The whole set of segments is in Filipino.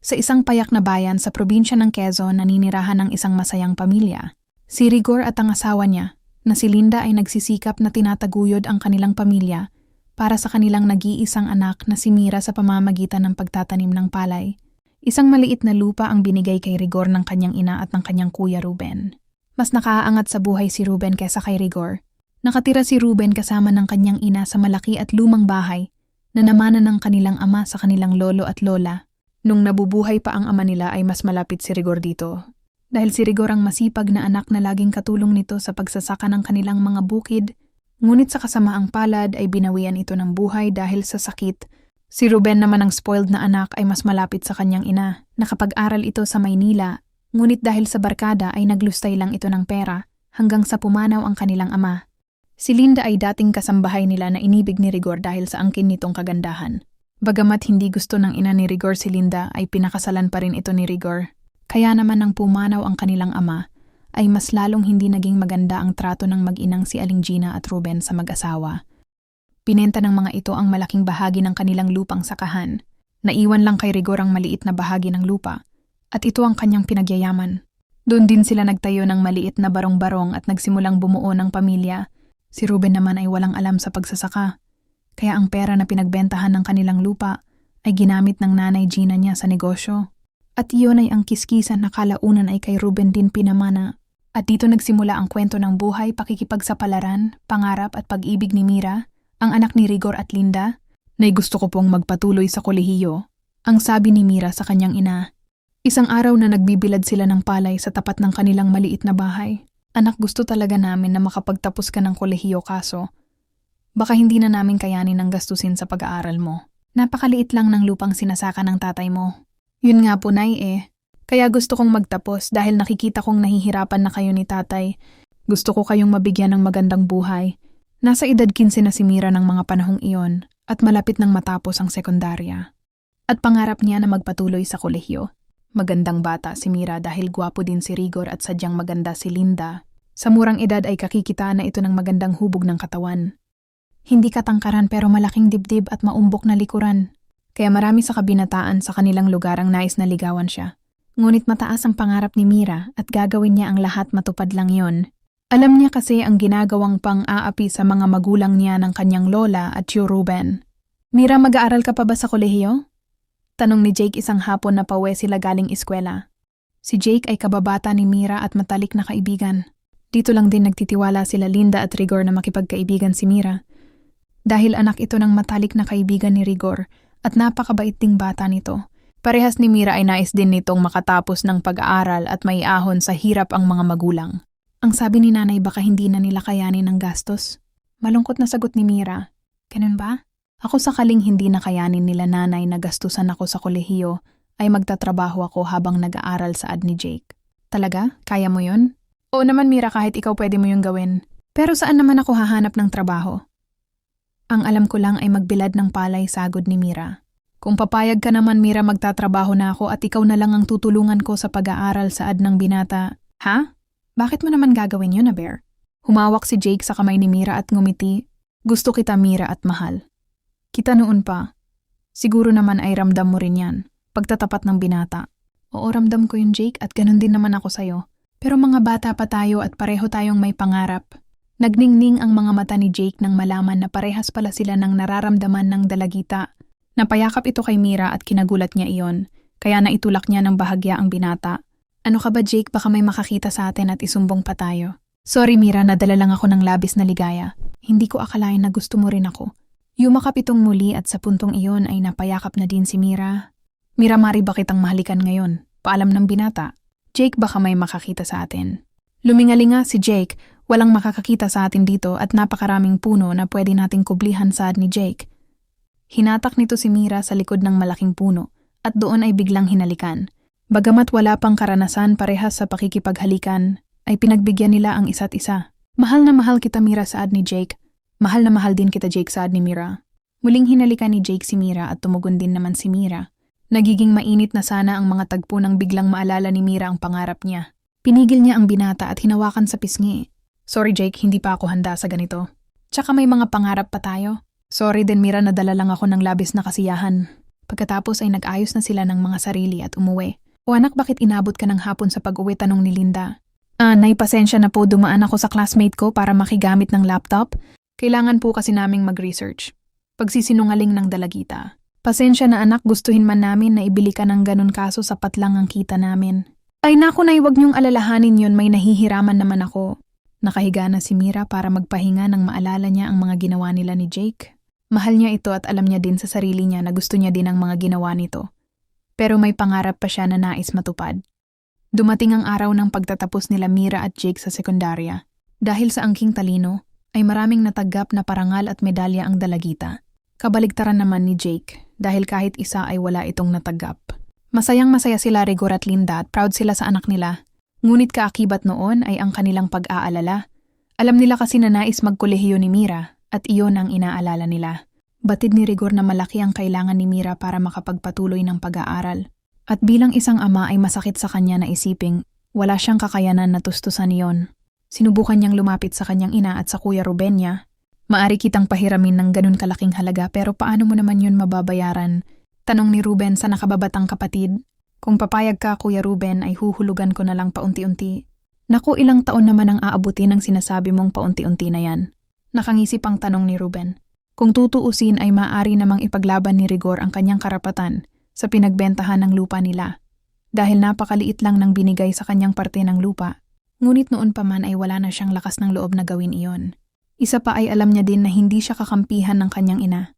Sa isang payak na bayan sa probinsya ng Quezon naninirahan ng isang masayang pamilya. Si Rigor at ang asawa niya, na si Linda ay nagsisikap na tinataguyod ang kanilang pamilya para sa kanilang nag-iisang anak na si Mira sa pamamagitan ng pagtatanim ng palay. Isang maliit na lupa ang binigay kay Rigor ng kanyang ina at ng kanyang kuya Ruben. Mas nakaaangat sa buhay si Ruben kaysa kay Rigor. Nakatira si Ruben kasama ng kanyang ina sa malaki at lumang bahay na namanan ng kanilang ama sa kanilang lolo at lola. Nung nabubuhay pa ang ama nila ay mas malapit si Rigor dito. Dahil si Rigor ang masipag na anak na laging katulong nito sa pagsasaka ng kanilang mga bukid, ngunit sa kasamaang palad ay binawian ito ng buhay dahil sa sakit. Si Ruben naman ang spoiled na anak ay mas malapit sa kanyang ina. Nakapag-aral ito sa Maynila, ngunit dahil sa barkada ay naglustay lang ito ng pera hanggang sa pumanaw ang kanilang ama. Si Linda ay dating kasambahay nila na inibig ni Rigor dahil sa angkin nitong kagandahan. Bagamat hindi gusto ng ina ni Rigor si Linda ay pinakasalan pa rin ito ni Rigor. Kaya naman nang pumanaw ang kanilang ama, ay mas lalong hindi naging maganda ang trato ng mag-inang si Aling Gina at Ruben sa mag-asawa. Pinenta ng mga ito ang malaking bahagi ng kanilang lupang sakahan. Naiwan lang kay Rigor ang maliit na bahagi ng lupa, at ito ang kanyang pinagyayaman. Doon din sila nagtayo ng maliit na barong-barong at nagsimulang bumuo ng pamilya. Si Ruben naman ay walang alam sa pagsasaka. Kaya ang pera na pinagbentahan ng kanilang lupa ay ginamit ng nanay Gina niya sa negosyo. At iyon ay ang kiskisan na kalaunan ay kay Ruben din pinamana. At dito nagsimula ang kwento ng buhay, pakikipagsapalaran, pangarap at pag-ibig ni Mira, ang anak ni Rigor at Linda, na gusto ko pong magpatuloy sa kolehiyo, ang sabi ni Mira sa kanyang ina. Isang araw na nagbibilad sila ng palay sa tapat ng kanilang maliit na bahay. Anak, gusto talaga namin na makapagtapos ka ng kolehiyo kaso baka hindi na namin kayanin ang gastusin sa pag-aaral mo. Napakaliit lang ng lupang sinasaka ng tatay mo. Yun nga po, Nay Kaya gusto kong magtapos dahil nakikita kong nahihirapan na kayo ni tatay. Gusto ko kayong mabigyan ng magandang buhay. Nasa edad 15 na si Mira ng mga panahong iyon at malapit nang matapos ang sekundarya. At pangarap niya na magpatuloy sa kolehiyo. Magandang bata si Mira dahil gwapo din si Rigor at sadyang maganda si Linda. Sa murang edad ay kakikitaan na ito ng magandang hubog ng katawan. Hindi katangkaran pero malaking dibdib at maumbok na likuran. Kaya marami sa kabinataan sa kanilang lugar ang nais na ligawan siya. Ngunit mataas ang pangarap ni Mira at gagawin niya ang lahat matupad lang yon. Alam niya kasi ang ginagawang pang-aapi sa mga magulang niya ng kanyang lola at Tio Ruben. Mira, mag-aaral ka pa ba sa kolehiyo? Tanong ni Jake isang hapon na pauwi sila galing eskwela. Si Jake ay kababata ni Mira at matalik na kaibigan. Dito lang din nagtitiwala sila Linda at Rigor na makipagkaibigan si Mira. Dahil anak ito ng matalik na kaibigan ni Rigor at napakabait ding bata nito. Parehas ni Mira ay nais din nitong makatapos ng pag-aaral at maiahon sa hirap ang mga magulang. Ang sabi ni nanay baka hindi na nila kayanin ang gastos. Malungkot na sagot ni Mira. Ganun ba? Ako sakaling hindi na kayanin nila nanay na gastusan ako sa kolehiyo ay magtatrabaho ako habang nag-aaral sa ad ni Jake. Talaga? Kaya mo yun? Oo naman Mira, kahit ikaw pwede mo yung gawin. Pero saan naman ako hahanap ng trabaho? Ang alam ko lang ay magbilad ng palay, sagod ni Mira. Kung papayag ka naman Mira, magtatrabaho na ako at ikaw na lang ang tutulungan ko sa pag-aaral sa ad ng binata. Ha? Bakit mo naman gagawin yun, Bear? Humawak si Jake sa kamay ni Mira at ngumiti. Gusto kita Mira at mahal. Kita noon pa. Siguro naman ay ramdam mo rin yan. Pagtatapat ng binata. Oo, ramdam ko yun Jake at ganun din naman ako sa'yo. Pero mga bata pa tayo at pareho tayong may pangarap. Nagningning ang mga mata ni Jake nang malaman na parehas pala sila ng nararamdaman ng dalagita. Napayakap ito kay Mira at kinagulat niya iyon, kaya naitulak niya ng bahagya ang binata. Ano ka ba Jake, baka may makakita sa atin at isumbong pa tayo. Sorry Mira, nadala lang ako ng labis na ligaya. Hindi ko akalain na gusto mo rin ako. Yumakap itong muli at sa puntong iyon ay napayakap na din si Mira. Mira, mari ba kitang mahalikan ngayon? Paalam ng binata. Jake, baka may makakita sa atin. Lumingalinga si Jake. Walang makakakita sa atin dito at napakaraming puno na pwede nating kublihan sa ad ni Jake. Hinatak nito si Mira sa likod ng malaking puno at doon ay biglang hinalikan. Bagamat wala pang karanasan parehas sa pakikipaghalikan, ay pinagbigyan nila ang isa't isa. Mahal na mahal kita Mira sa ad ni Jake. Mahal na mahal din kita Jake sa ad ni Mira. Muling hinalikan ni Jake si Mira at tumugon din naman si Mira. Nagiging mainit na sana ang mga tagpo nang biglang maalala ni Mira ang pangarap niya. Pinigil niya ang binata at hinawakan sa pisngi. Sorry Jake, hindi pa ako handa sa ganito. Tsaka may mga pangarap pa tayo. Sorry din Mira, nadala lang ako ng labis na kasiyahan. Pagkatapos ay nag-ayos na sila ng mga sarili at umuwi. O anak, bakit inabot ka ng hapon sa pag-uwi? Tanong ni Linda. Nay, pasensya na po, dumaan ako sa classmate ko para makigamit ng laptop. Kailangan po kasi naming mag-research. Pagsisinungaling ng dalagita. Pasensya na anak, gustuhin man namin na ibili ka ng ganun kaso sapat lang ang kita namin. Ay naku nay, wag niyong alalahanin yun, may nahihiraman naman ako. Nakahiga na si Mira para magpahinga nang maalala niya ang mga ginawa nila ni Jake. Mahal niya ito at alam niya din sa sarili niya na gusto niya din ang mga ginawa nito. Pero may pangarap pa siya na nais matupad. Dumating ang araw ng pagtatapos nila Mira at Jake sa sekundarya. Dahil sa angking talino, ay maraming natagap na parangal at medalya ang dalagita. Kabaligtaran naman ni Jake dahil kahit isa ay wala itong natagap. Masayang-masaya sila Rigor at Linda at proud sila sa anak nila. Ngunit kaakibat noon ay ang kanilang pag-aalala. Alam nila kasi na nais magkolehiyo ni Mira at iyon ang inaalala nila. Batid ni Rigor na malaki ang kailangan ni Mira para makapagpatuloy ng pag-aaral. At bilang isang ama ay masakit sa kanya na isiping wala siyang kakayanan na tustusan iyon. Sinubukan niyang lumapit sa kanyang ina at sa Kuya Ruben niya. Maari kitang pahiramin ng ganun kalaking halaga pero paano mo naman yun mababayaran? Tanong ni Ruben sa nakababatang kapatid. Kung papayag ka Kuya Ruben ay huhulugan ko na lang paunti-unti. Naku, ilang taon naman ang aabutin ng sinasabi mong paunti-unti na yan? Nakangisip ang tanong ni Ruben. Kung tutuusin ay maaari namang ipaglaban ni Rigor ang kanyang karapatan sa pinagbentahan ng lupa nila. Dahil napakaliit lang ng binigay sa kanyang parte ng lupa. Ngunit noon pa man ay wala na siyang lakas ng loob na gawin iyon. Isa pa ay alam niya din na hindi siya kakampihan ng kanyang ina.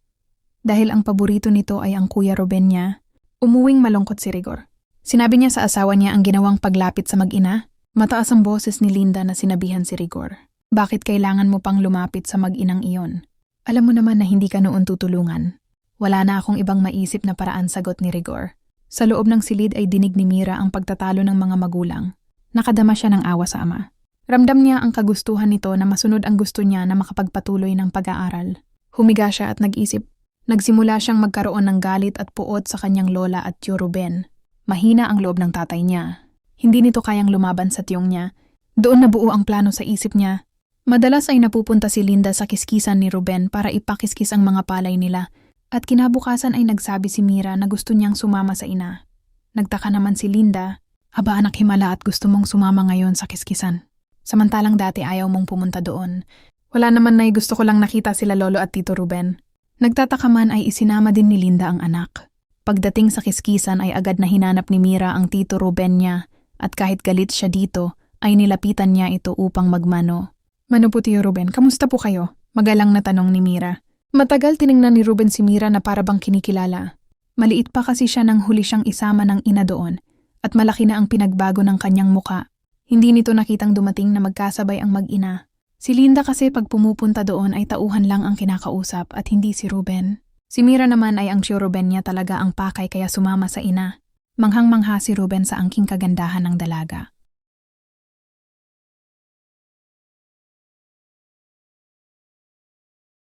Dahil ang paborito nito ay ang Kuya Ruben niya, umuwing malungkot si Rigor. Sinabi niya sa asawa niya ang ginawang paglapit sa mag-ina. Mataas ang boses ni Linda na sinabihan si Rigor. Bakit kailangan mo pang lumapit sa mag-inang iyon? Alam mo naman na hindi ka noon tutulungan. Wala na akong ibang maisip na paraan, sagot ni Rigor. Sa loob ng silid ay dinig ni Mira ang pagtatalo ng mga magulang. Nakadama siya ng awa sa ama. Ramdam niya ang kagustuhan nito na masunod ang gusto niya na makapagpatuloy ng pag-aaral. Humiga siya at nag-isip. Nagsimula siyang magkaroon ng galit at puot sa kanyang lola at Tio Ruben. Mahina ang loob ng tatay niya. Hindi nito kayang lumaban sa tiyong niya. Doon nabuo ang plano sa isip niya. Madalas ay napupunta si Linda sa kiskisan ni Ruben para ipakiskis ang mga palay nila. At kinabukasan ay nagsabi si Mira na gusto niyang sumama sa ina. Nagtaka naman si Linda. Aba anak himala at gusto mong sumama ngayon sa kiskisan. Samantalang dati ayaw mong pumunta doon. Wala naman na gusto ko lang nakita sila Lolo at Tito Ruben. Nagtataka man ay isinama din ni Linda ang anak. Pagdating sa kiskisan ay agad na hinanap ni Mira ang Tito Ruben niya at kahit galit siya dito ay nilapitan niya ito upang magmano. Mano po Tio Ruben, kamusta po kayo? Magalang na tanong ni Mira. Matagal tiningnan ni Ruben si Mira na para bang kinikilala. Maliit pa kasi siya nang huli siyang isama ng ina doon at malaki na ang pinagbago ng kanyang muka. Hindi nito nakitang dumating na magkasabay ang mag-ina. Si Linda kasi pag pumupunta doon ay tauhan lang ang kinakausap at hindi si Ruben. Si Mira naman ay ang Tio Ruben niya talaga ang pakay kaya sumama sa ina. Manghang-mangha si Ruben sa angking kagandahan ng dalaga.